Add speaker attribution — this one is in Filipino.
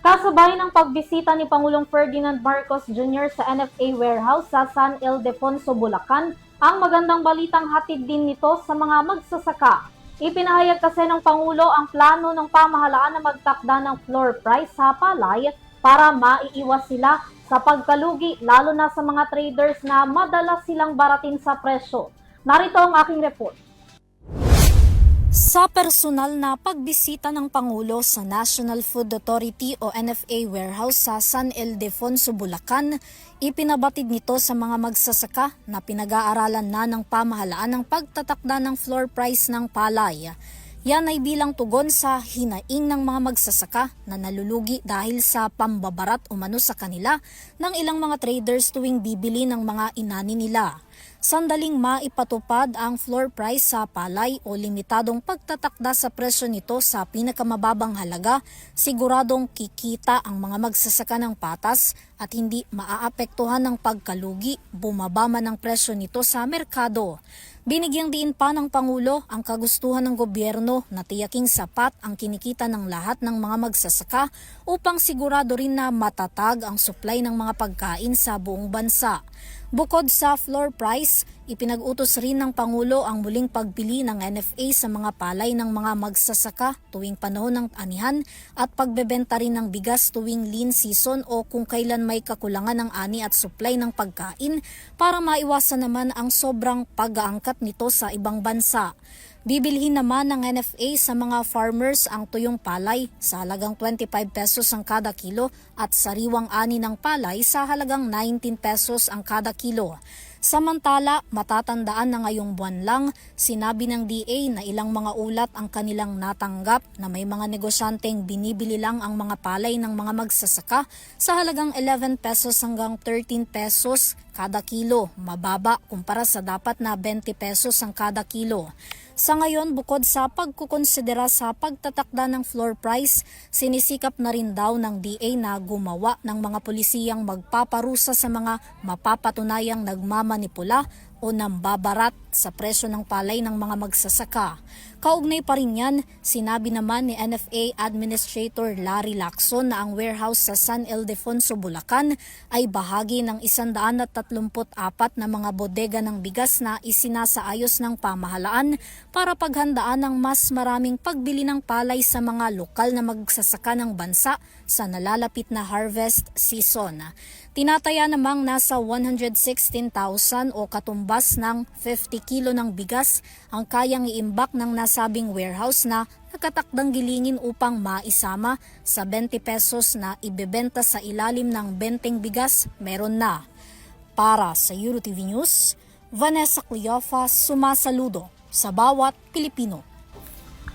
Speaker 1: Kasabay ng pagbisita ni Pangulong Ferdinand Marcos Jr. sa NFA warehouse sa San Ildefonso, Bulacan, ang magandang balitang hatid din nito sa mga magsasaka. Ipinahayag kasi ng Pangulo ang plano ng pamahalaan na magtakda ng floor price sa palay para maiiwas sila sa pagkalugi lalo na sa mga traders na madalas silang baratin sa presyo. Narito ang aking report.
Speaker 2: Sa personal na pagbisita ng Pangulo sa National Food Authority o NFA warehouse sa San Ildefonso, Bulacan, ipinabatid nito sa mga magsasaka na pinag-aaralan na ng pamahalaan ang pagtatakda ng floor price ng palay. Yan ay bilang tugon sa hinaing ng mga magsasaka na nalulugi dahil sa pambabarat umano sa kanila ng ilang mga traders tuwing bibili ng mga inani nila. Sandaling maipatupad ang floor price sa palay o limitadong pagtatakda sa presyo nito sa pinakamababang halaga, siguradong kikita ang mga magsasaka ng patas at hindi maaapektuhan ng pagkalugi, bumaba man ang presyo nito sa merkado. Binigyang diin pa ng Pangulo ang kagustuhan ng gobyerno na tiyaking sapat ang kinikita ng lahat ng mga magsasaka upang sigurado rin na matatag ang supply ng mga pagkain sa buong bansa. Bukod sa floor price, ipinag-utos rin ng Pangulo ang muling pagbili ng NFA sa mga palay ng mga magsasaka tuwing panahon ng anihan at pagbebenta rin ng bigas tuwing lean season o kung kailan may kakulangan ng ani at supply ng pagkain para maiwasan naman ang sobrang pag-aangkat nito sa ibang bansa. Bibilhin naman ng NFA sa mga farmers ang tuyong palay sa halagang 25 pesos ang kada kilo at sariwang ani ng palay sa halagang 19 pesos ang kada kilo. Samantala, matatandaan na ngayong buwan lang, sinabi ng DA na ilang mga ulat ang kanilang natanggap na may mga negosyanteng binibili lang ang mga palay ng mga magsasaka sa halagang 11 pesos hanggang 13 pesos kada kilo, mababa kumpara sa dapat na 20 pesos ang kada kilo. Sa ngayon, bukod sa pagkukonsidera sa pagtatakda ng floor price, sinisikap na rin daw ng DA na gumawa ng mga pulisiyang magpaparusa sa mga mapapatunayang nagmamanipula o nambabarat sa presyo ng palay ng mga magsasaka. Kaugnay pa rin yan, sinabi naman ni NFA Administrator Larry Lacson na ang warehouse sa San Ildefonso, Bulacan ay bahagi ng 134 na mga bodega ng bigas na isinasaayos ng pamahalaan para paghandaan ng mas maraming pagbili ng palay sa mga lokal na magsasaka ng bansa sa nalalapit na harvest season. Tinataya namang nasa 116,000 o katumbas ng 50 kilo ng bigas ang kayang iimbak ng nasabing warehouse na nakatakdang gilingin upang maisama sa 20 pesos na ibebenta sa ilalim ng benteng bigas meron na. Para sa EuroTV News, Vanessa Cleofa sumasaludo sa bawat Pilipino.